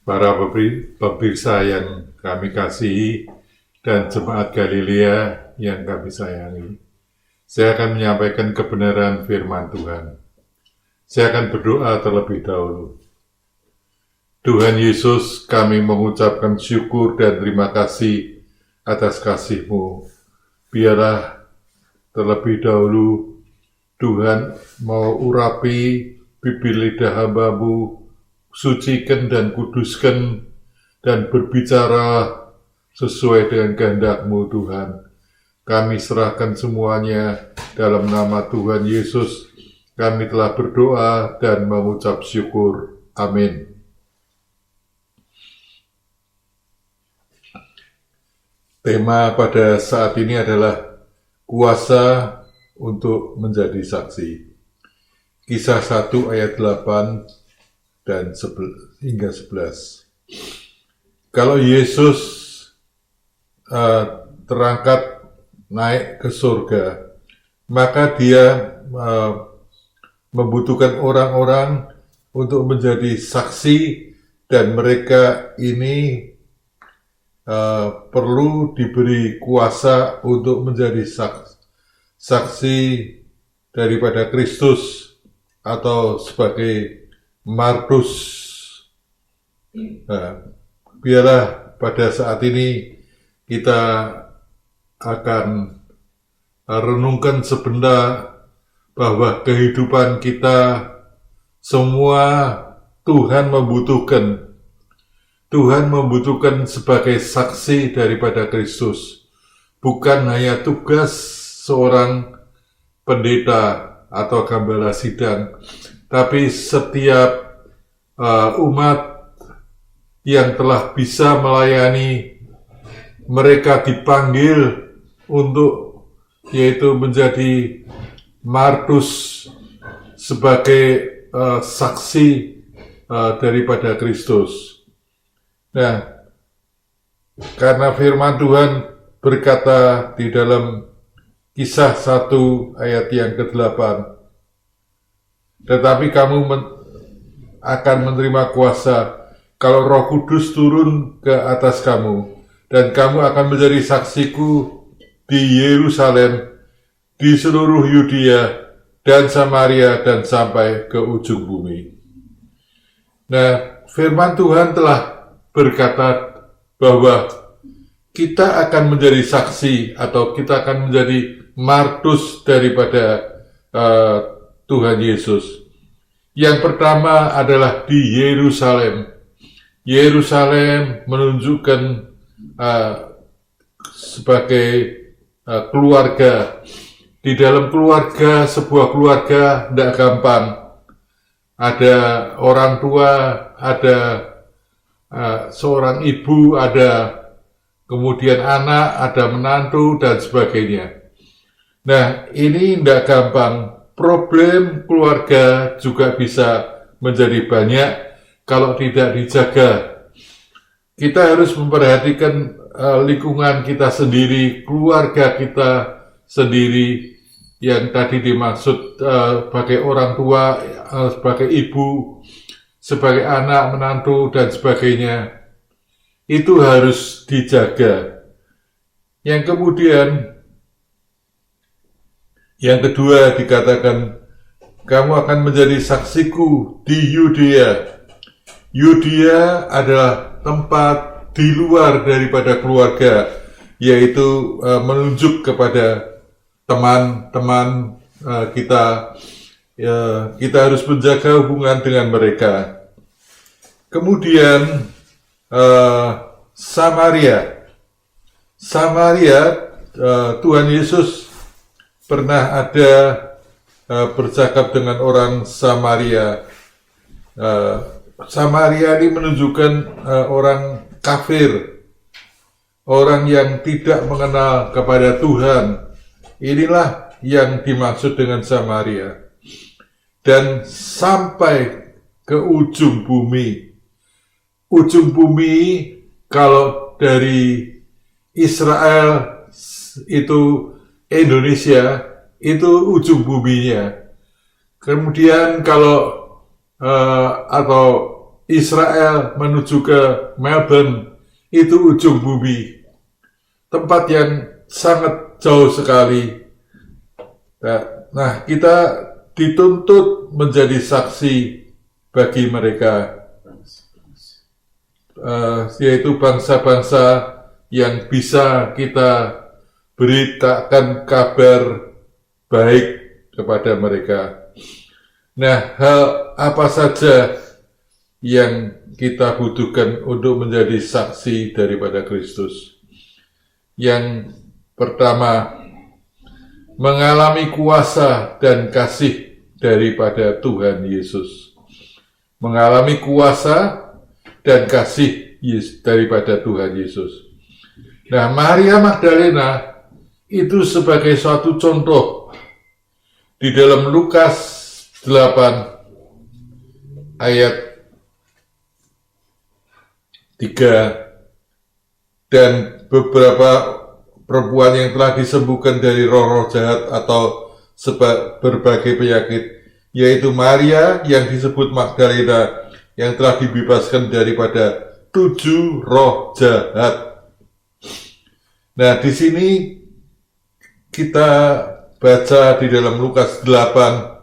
Para pemirsa yang kami kasihi dan jemaat Galilea yang kami sayangi, saya akan menyampaikan kebenaran firman Tuhan. Saya akan berdoa terlebih dahulu. Tuhan Yesus, kami mengucapkan syukur dan terima kasih atas kasih-Mu. Biarlah terlebih dahulu Tuhan mau urapi bibir lidah hamba-Mu, sucikan dan kuduskan, dan berbicara sesuai dengan kehendak-Mu Tuhan. Kami serahkan semuanya dalam nama Tuhan Yesus. Kami telah berdoa dan mengucap syukur. Amin. Tema pada saat ini adalah kuasa untuk menjadi saksi. Kisah 1 ayat 8 dan hingga 11. Kalau Yesus terangkat naik ke surga, maka dia membutuhkan orang-orang untuk menjadi saksi, dan mereka ini perlu diberi kuasa untuk menjadi saksi daripada Kristus atau sebagai martus. Biarlah pada saat ini kita akan renungkan sebentar bahwa kehidupan kita semua Tuhan membutuhkan. Tuhan membutuhkan sebagai saksi daripada Kristus. Bukan hanya tugas seorang pendeta atau gembala sidang, tapi setiap umat yang telah bisa melayani, mereka dipanggil untuk yaitu menjadi martus sebagai saksi daripada Kristus. Nah, karena firman Tuhan berkata di dalam Kisah 1 ayat yang ke-8, tetapi kamu akan menerima kuasa kalau Roh Kudus turun ke atas kamu, dan kamu akan menjadi saksiku di Yerusalem, di seluruh Yudea dan Samaria, dan sampai ke ujung bumi. Nah, firman Tuhan telah berkata bahwa kita akan menjadi saksi atau kita akan menjadi martus daripada Tuhan Yesus. Yang pertama adalah di Yerusalem. Yerusalem menunjukkan sebagai keluarga. Di dalam keluarga, sebuah keluarga tidak gampang. Ada orang tua, ada seorang ibu, ada kemudian anak, ada menantu, dan sebagainya. Nah, ini tidak gampang. Problem keluarga juga bisa menjadi banyak kalau tidak dijaga. Kita harus memperhatikan lingkungan kita sendiri, keluarga kita sendiri, yang tadi dimaksud sebagai orang tua, sebagai ibu, sebagai anak, menantu, dan sebagainya. Itu harus dijaga. Yang kemudian, yang kedua dikatakan, kamu akan menjadi saksiku di Yudea. Yudea adalah tempat di luar daripada keluarga, yaitu menunjuk kepada teman-teman kita. Kita harus menjaga hubungan dengan mereka. Kemudian Samaria, Tuhan Yesus pernah ada bercakap dengan orang Samaria. Samaria ini menunjukkan orang kafir, orang yang tidak mengenal kepada Tuhan. Inilah yang dimaksud dengan Samaria. Dan sampai ke ujung bumi. Ujung bumi, kalau dari Israel itu Indonesia, itu ujung buminya. Kemudian kalau atau Israel menuju ke Melbourne, itu ujung bumi, tempat yang sangat jauh sekali. Nah, kita dituntut menjadi saksi bagi mereka, yaitu bangsa-bangsa yang bisa kita beritakan kabar baik kepada mereka. Nah, hal apa saja yang kita butuhkan untuk menjadi saksi daripada Kristus? Yang pertama, mengalami kuasa dan kasih daripada Tuhan Yesus. Mengalami kuasa dan kasih daripada Tuhan Yesus. Nah, Maria Magdalena itu sebagai suatu contoh di dalam Lukas 8 ayat 3, dan beberapa perempuan yang telah disembuhkan dari roh-roh jahat atau berbagai penyakit, yaitu Maria yang disebut Magdalena yang telah dibebaskan daripada 7 roh jahat. Nah, di sini kita baca di dalam Lukas 8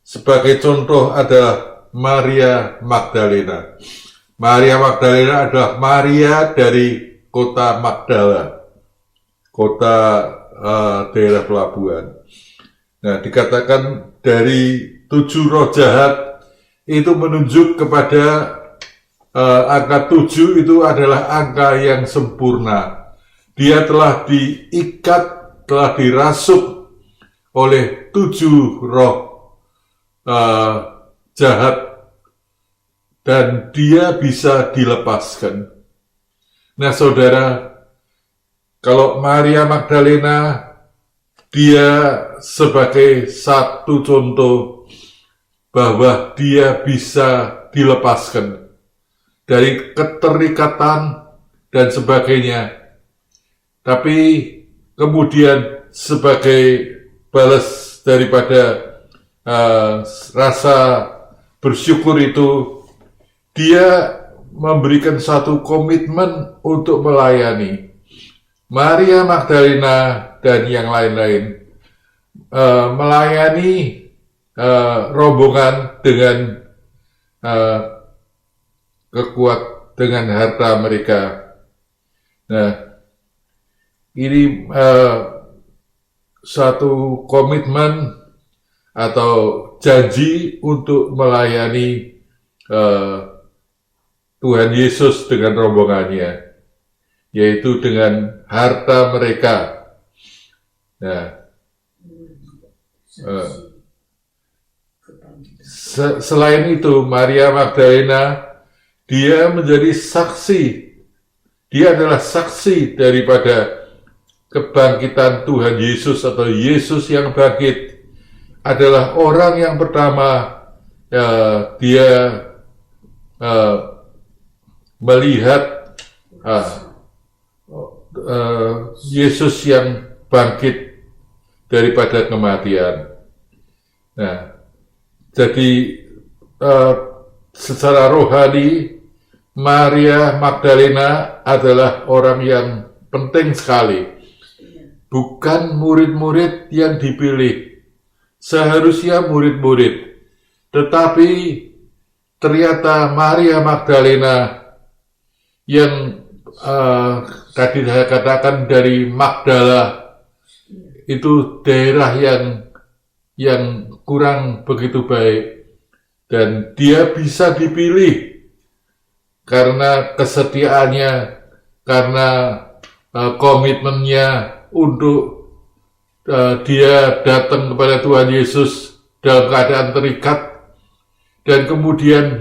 sebagai contoh adalah Maria Magdalena. Maria Magdalena adalah Maria dari kota Magdala, kota daerah pelabuhan. Nah, dikatakan dari 7 roh jahat itu menunjuk kepada angka 7 itu adalah angka yang sempurna. Dia telah diikat, telah dirasuk oleh 7 roh jahat, dan dia bisa dilepaskan. Nah, saudara, kalau Maria Magdalena, dia sebagai satu contoh bahwa dia bisa dilepaskan dari keterikatan dan sebagainya. Tapi kemudian sebagai balas daripada rasa bersyukur itu, dia memberikan satu komitmen untuk melayani. Maria Magdalena dan yang lain-lain melayani rombongan dengan dengan harta mereka. Nah, ini satu komitmen atau janji untuk melayani Tuhan Yesus dengan rombongannya, yaitu dengan harta mereka. Nah, selain itu, Maria Magdalena, dia menjadi saksi. Dia adalah saksi daripada kebangkitan Tuhan Yesus, atau Yesus yang bangkit. Adalah orang yang pertama dia melihat Yesus yang bangkit daripada kematian. Nah, jadi secara rohani, Maria Magdalena adalah orang yang penting sekali. Bukan murid-murid yang dipilih, seharusnya murid-murid, tetapi ternyata Maria Magdalena yang tadi saya katakan dari Magdala, itu daerah yang kurang begitu baik, dan dia bisa dipilih karena kesetiaannya, karena komitmennya untuk dia datang kepada Tuhan Yesus dalam keadaan terikat, dan kemudian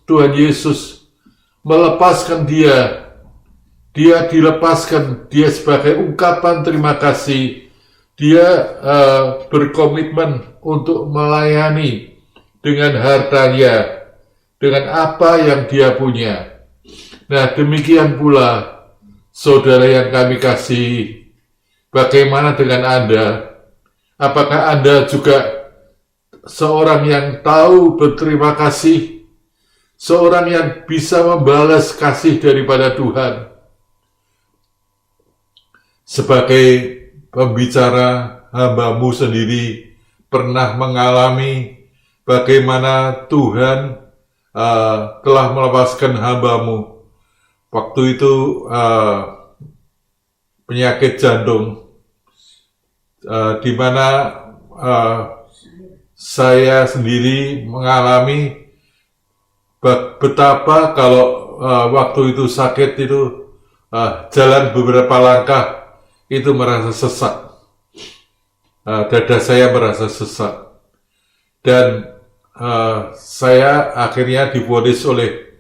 Tuhan Yesus melepaskan dia dilepaskan, dia sebagai ungkapan terima kasih, dia berkomitmen untuk melayani dengan hartanya, dengan apa yang dia punya. Nah, demikian pula saudara yang kami kasihi, bagaimana dengan Anda? Apakah Anda juga seorang yang tahu berterima kasih, seorang yang bisa membalas kasih daripada Tuhan. Sebagai pembicara, hamba-Mu sendiri pernah mengalami bagaimana Tuhan telah melepaskan hamba-Mu. Waktu itu penyakit jantung, di mana saya sendiri mengalami betapa kalau waktu itu sakit itu jalan beberapa langkah itu merasa sesak, dada saya merasa sesak, dan saya akhirnya divonis oleh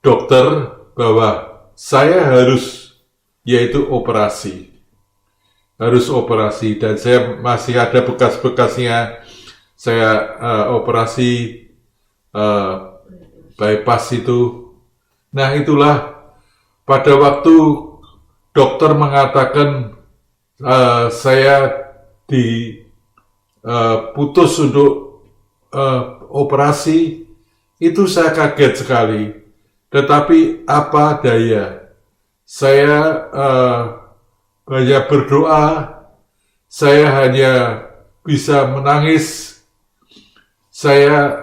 dokter bahwa saya harus operasi, dan saya masih ada bekas-bekasnya. Saya operasi bypass itu. Nah, itulah pada waktu dokter mengatakan saya diputus untuk operasi, itu saya kaget sekali. Tetapi apa daya, saya banyak berdoa, saya hanya bisa menangis, saya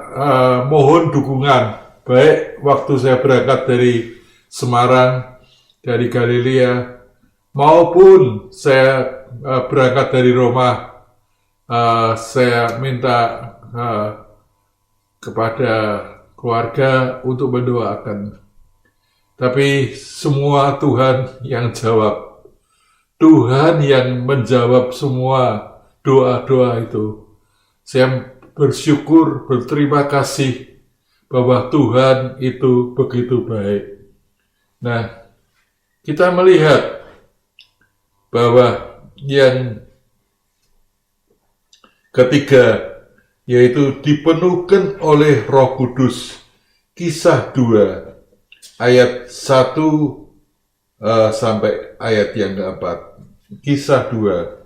mohon dukungan, baik waktu saya berangkat dari Semarang, dari Galilea, maupun saya berangkat dari Roma. Saya minta kepada keluarga untuk mendoakan. Tapi semua Tuhan yang jawab. Tuhan yang menjawab semua doa-doa itu. Saya bersyukur, berterima kasih bahwa Tuhan itu begitu baik. Nah, kita melihat bahwa yang ketiga, yaitu dipenuhkan oleh Roh Kudus. Kisah 2 ayat 1 sampai ayat yang keempat. Kisah 2.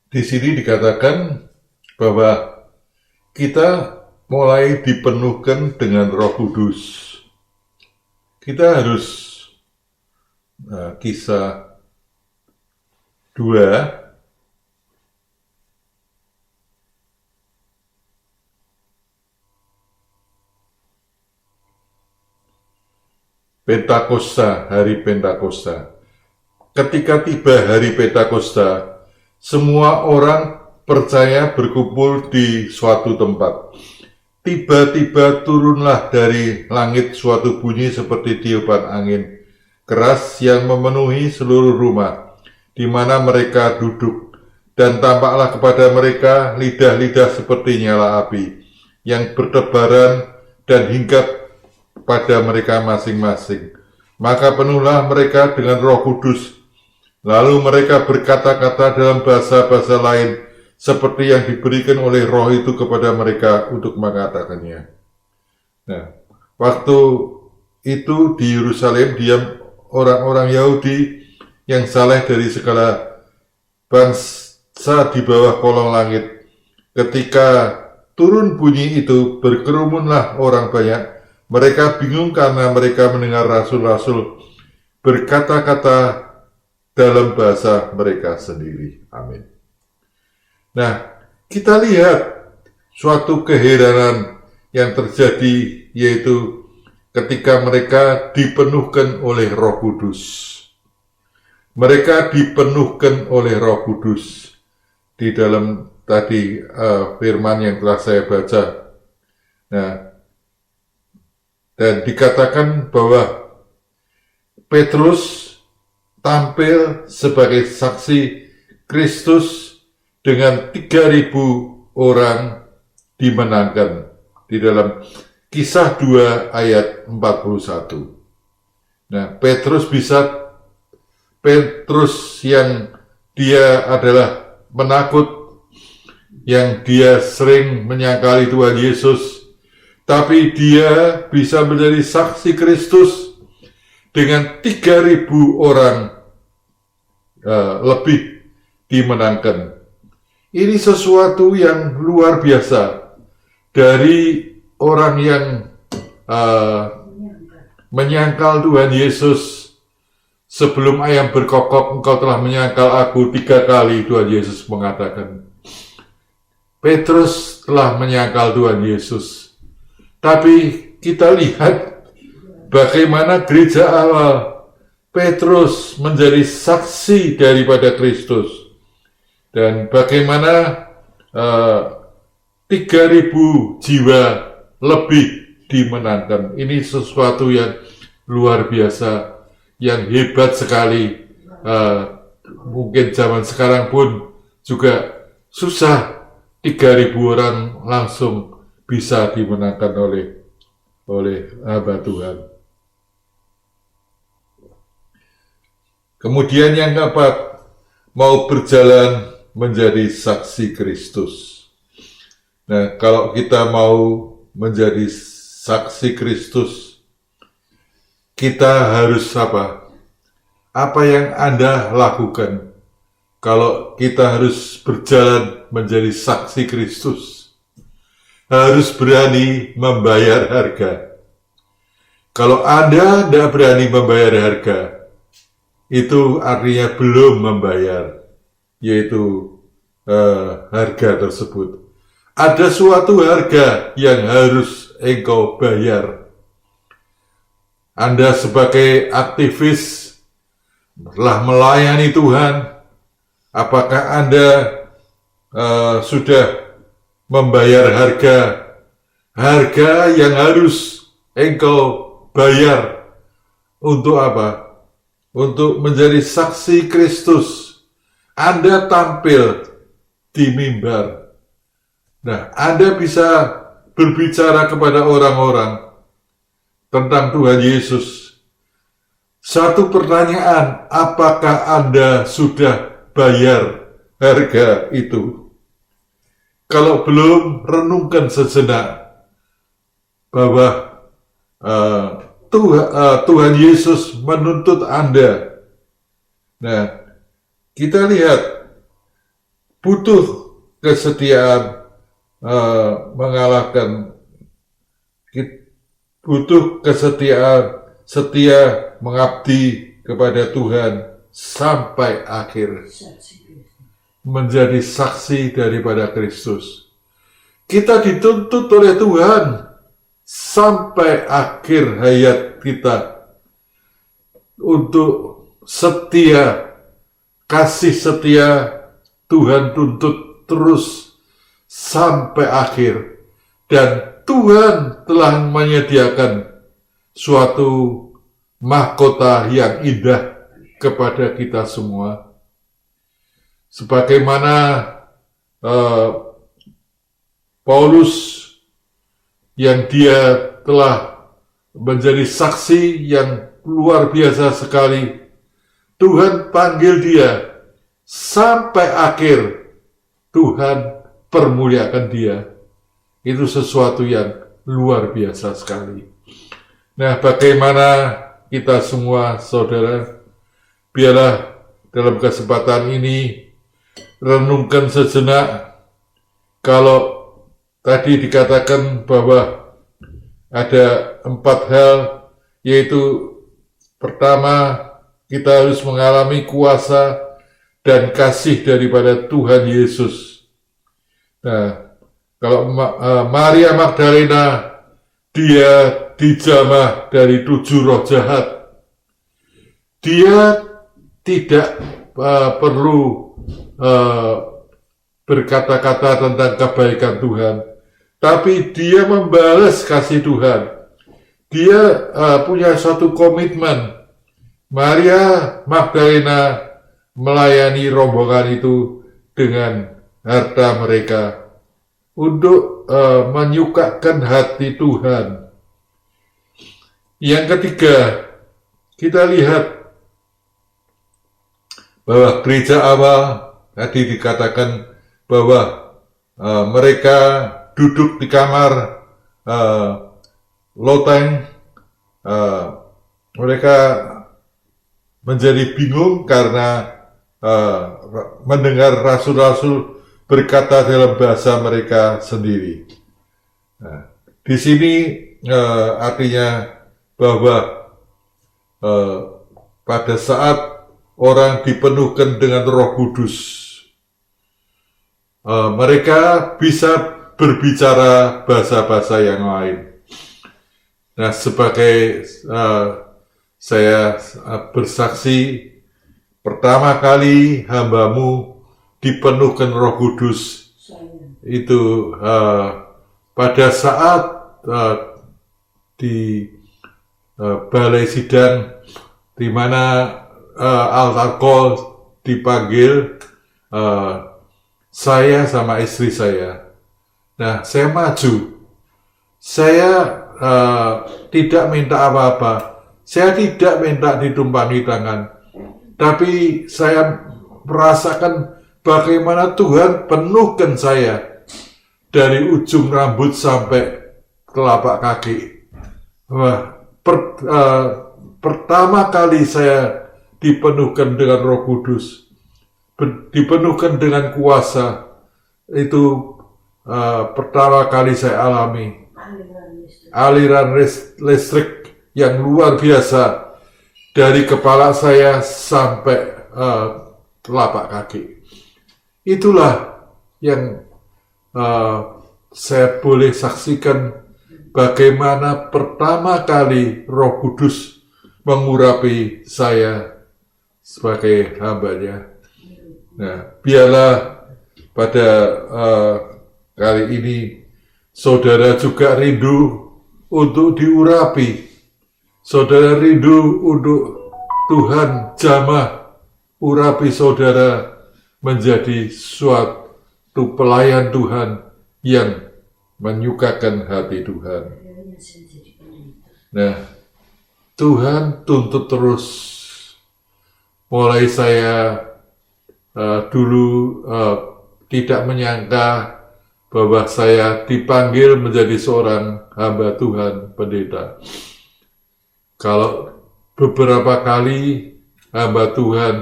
Di sini dikatakan bahwa kita mulai dipenuhkan dengan Roh Kudus. Kita harus kisah 2 Pentakosta, hari Pentakosta. Ketika tiba hari Pentakosta, semua orang percaya berkumpul di suatu tempat. Tiba-tiba turunlah dari langit suatu bunyi seperti tiupan angin keras yang memenuhi seluruh rumah di mana mereka duduk, dan tampaklah kepada mereka lidah-lidah seperti nyala api yang bertebaran dan hinggap pada mereka masing-masing. Maka penuhlah mereka dengan Roh Kudus. Lalu mereka berkata-kata dalam bahasa-bahasa lain seperti yang diberikan oleh Roh itu kepada mereka untuk mengatakannya. Nah, waktu itu di Yerusalem diam orang-orang Yahudi yang saleh dari segala bangsa di bawah kolong langit. Ketika turun bunyi itu, berkerumunlah orang banyak. Mereka bingung karena mereka mendengar rasul-rasul berkata-kata dalam bahasa mereka sendiri. Amin. Nah, kita lihat suatu keheranan yang terjadi, yaitu ketika mereka dipenuhkan oleh Roh Kudus. Mereka dipenuhkan oleh Roh Kudus. Di dalam tadi firman yang telah saya baca. Nah, dan dikatakan bahwa Petrus tampil sebagai saksi Kristus dengan 3.000 orang dimenangkan di dalam Kisah 2 ayat 41. Nah, Petrus yang dia adalah penakut, yang dia sering menyangkali Tuhan Yesus, tapi dia bisa menjadi saksi Kristus dengan 3.000 orang lebih dimenangkan. Ini sesuatu yang luar biasa dari orang yang menyangkal Tuhan Yesus. Sebelum ayam berkokok, engkau telah menyangkal aku 3 kali, Tuhan Yesus mengatakan. Petrus telah menyangkal Tuhan Yesus. Tapi kita lihat bagaimana gereja awal Petrus menjadi saksi daripada Kristus. Dan bagaimana 3.000 jiwa lebih dimenangkan. Ini sesuatu yang luar biasa, yang hebat sekali. Mungkin zaman sekarang pun juga susah 3.000 orang langsung bisa dimenangkan oleh hamba Tuhan. Kemudian yang keempat, mau berjalan menjadi saksi Kristus. Nah, kalau kita mau menjadi saksi Kristus, kita harus apa? Apa yang Anda lakukan kalau kita harus berjalan menjadi saksi Kristus? Harus berani membayar harga. Kalau Anda tidak berani membayar harga, itu artinya belum membayar, yaitu harga tersebut. Ada suatu harga yang harus engkau bayar. Anda sebagai aktivis telah melayani Tuhan, apakah Anda sudah membayar harga yang harus engkau bayar untuk apa? Untuk menjadi saksi Kristus. Anda tampil di mimbar. Nah, Anda bisa berbicara kepada orang-orang tentang Tuhan Yesus. Satu pertanyaan, apakah Anda sudah bayar harga itu? Kalau belum, renungkan sejenak bahwa Tuhan Yesus menuntut Anda. Nah, kita lihat butuh kesetiaan mengalahkan, butuh kesetiaan, setia mengabdi kepada Tuhan sampai akhir, menjadi saksi daripada Kristus. Kita dituntut oleh Tuhan sampai akhir hayat kita untuk setia, kasih setia. Tuhan tuntut terus sampai akhir, dan Tuhan telah menyediakan suatu mahkota yang indah kepada kita semua. Sebagaimana Paulus yang dia telah menjadi saksi yang luar biasa sekali, Tuhan panggil dia sampai akhir, Tuhan permuliakan dia. Itu sesuatu yang luar biasa sekali. Nah, bagaimana kita semua, saudara, biarlah dalam kesempatan ini renungkan sejenak. Kalau tadi dikatakan bahwa ada 4 hal, yaitu pertama, kita harus mengalami kuasa dan kasih daripada Tuhan Yesus. Nah, kalau Maria Magdalena, dia dijamah dari 7 roh jahat. Dia tidak perlu berkata-kata tentang kebaikan Tuhan, tapi dia membalas kasih Tuhan. Dia punya suatu komitmen. Maria Magdalena melayani rombongan itu dengan harta mereka untuk menyukakan hati Tuhan. Yang ketiga, kita lihat bahwa gereja awal tadi dikatakan bahwa mereka duduk di kamar loteng, mereka menjadi bingung karena mendengar rasul-rasul berkata dalam bahasa mereka sendiri. Nah, di sini artinya bahwa pada saat orang dipenuhkan dengan Roh Kudus, mereka bisa berbicara bahasa-bahasa yang lain. Nah, sebagai saya bersaksi, pertama kali hambamu dipenuhkan Roh Kudus itu pada saat di balai sidang, di mana altar call dipanggil saya sama istri saya. Nah, saya maju. Saya tidak minta apa-apa. Saya tidak minta ditumpangi tangan. Tapi saya merasakan bagaimana Tuhan penuhkan saya dari ujung rambut sampai telapak kaki. Wah, pertama kali saya dipenuhkan dengan Roh Kudus, dipenuhkan dengan kuasa, itu pertama kali saya alami. Aliran listrik yang luar biasa dari kepala saya sampai telapak kaki. Itulah yang saya boleh saksikan bagaimana pertama kali Roh Kudus mengurapi saya sebagai hambanya. Nah, biarlah pada kali ini saudara juga rindu untuk diurapi. Saudara rindu untuk Tuhan jamah urapi saudara menjadi suatu pelayan Tuhan yang menyukakan hati Tuhan. Nah, Tuhan tuntut terus. Mulai saya dulu tidak menyangka bahwa saya dipanggil menjadi seorang hamba Tuhan, pendeta. Kalau beberapa kali hamba Tuhan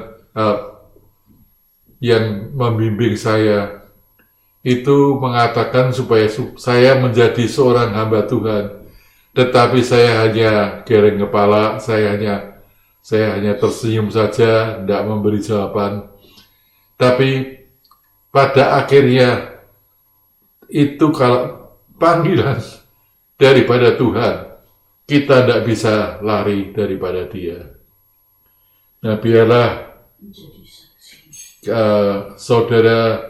yang membimbing saya itu mengatakan supaya saya menjadi seorang hamba Tuhan, tetapi saya hanya geleng kepala, saya hanya tersenyum saja, tidak memberi jawaban. Tapi pada akhirnya itu kalau panggilan daripada Tuhan, kita tidak bisa lari daripada Dia. Nah, biarlah saudara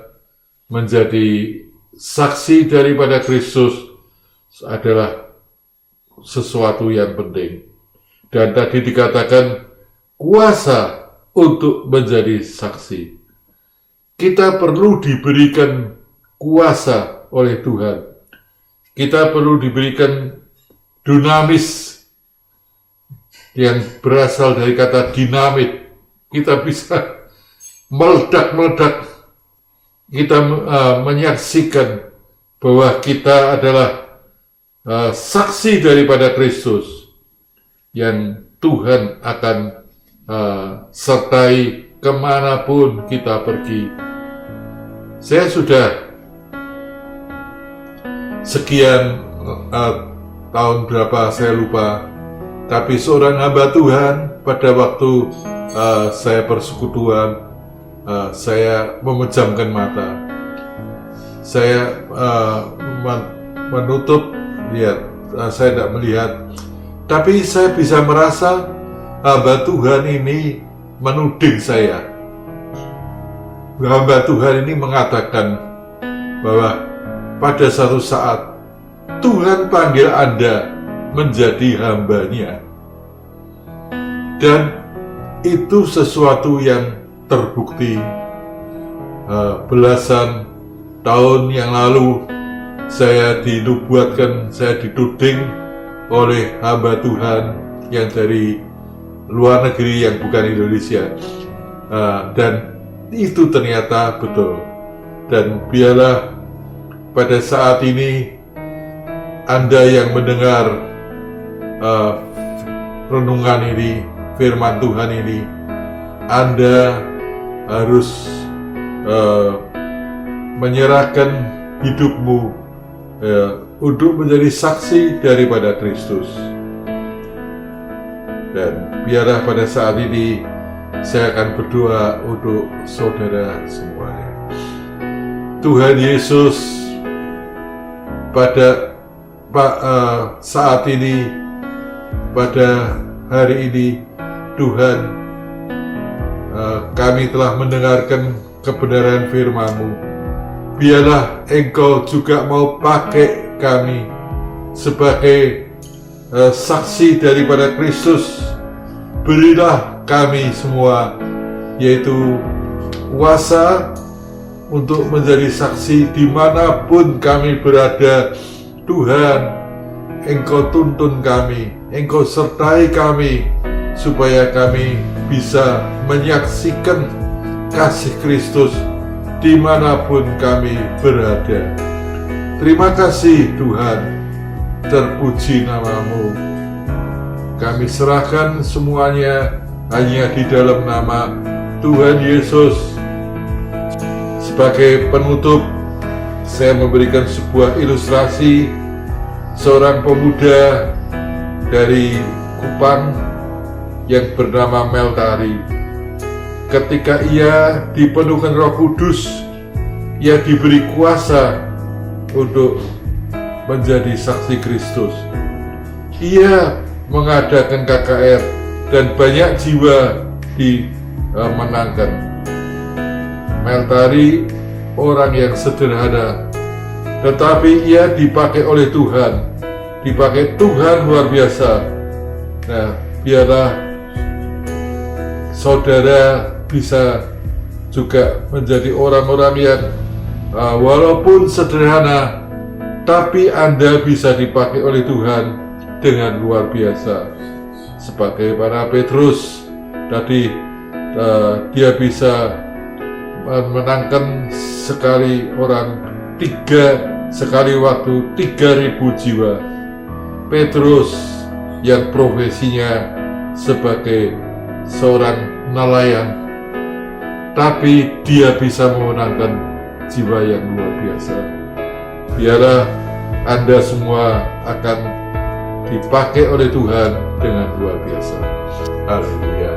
menjadi saksi daripada Kristus adalah sesuatu yang penting. Dan tadi dikatakan kuasa untuk menjadi saksi. Kita perlu diberikan kuasa oleh Tuhan. Kita perlu diberikan dinamis yang berasal dari kata dinamit. Kita bisa meledak-meledak. Kita menyaksikan bahwa kita adalah saksi daripada Kristus yang Tuhan akan sertai kemanapun kita pergi. Saya sudah sekian tahun berapa saya lupa, tapi seorang hamba Tuhan pada waktu saya persekutuan, saya memejamkan mata, saya menutup, saya tidak melihat, tapi saya bisa merasa hamba Tuhan ini menuding saya. hamba Tuhan ini mengatakan bahwa pada satu saat Tuhan panggil Anda menjadi hambanya. Dan itu sesuatu yang terbukti. Belasan tahun yang lalu saya dinubuatkan, saya dituding oleh hamba Tuhan yang dari luar negeri yang bukan Indonesia, dan itu ternyata betul. Dan biarlah pada saat ini Anda yang mendengar renungan ini, firman Tuhan ini, Anda harus menyerahkan hidupmu untuk menjadi saksi daripada Kristus. Dan biarlah pada saat ini saya akan berdoa untuk saudara semuanya. Tuhan Yesus, pada saat ini, pada hari ini, Tuhan, kami telah mendengarkan kebenaran firman-Mu. Biarlah Engkau juga mau pakai kami sebagai saksi daripada Kristus. Berilah kami semua, yaitu kuasa untuk menjadi saksi dimanapun kami berada. Tuhan, Engkau tuntun kami, Engkau sertai kami, supaya kami bisa menyaksikan kasih Kristus dimanapun kami berada. Terima kasih Tuhan, terpuji nama-Mu. Kami serahkan semuanya hanya di dalam nama Tuhan Yesus. Sebagai penutup, saya memberikan sebuah ilustrasi seorang pemuda dari Kupang yang bernama Meltari. Ketika ia dipenuhkan Roh Kudus, ia diberi kuasa untuk menjadi saksi Kristus. Ia mengadakan KKR dan banyak jiwa dimenangkan. Meltari orang yang sederhana, tetapi ia dipakai oleh Tuhan, dipakai Tuhan luar biasa. Nah, biarlah saudara bisa juga menjadi orang-orang yang walaupun sederhana, tapi Anda bisa dipakai oleh Tuhan dengan luar biasa. Sebagai para Petrus tadi, dia bisa menangkan sekali waktu 3.000 jiwa. Petrus yang profesinya sebagai seorang nelayan, tapi dia bisa memenangkan jiwa yang luar biasa. Biarlah Anda semua akan dipakai oleh Tuhan dengan luar biasa. Haleluya.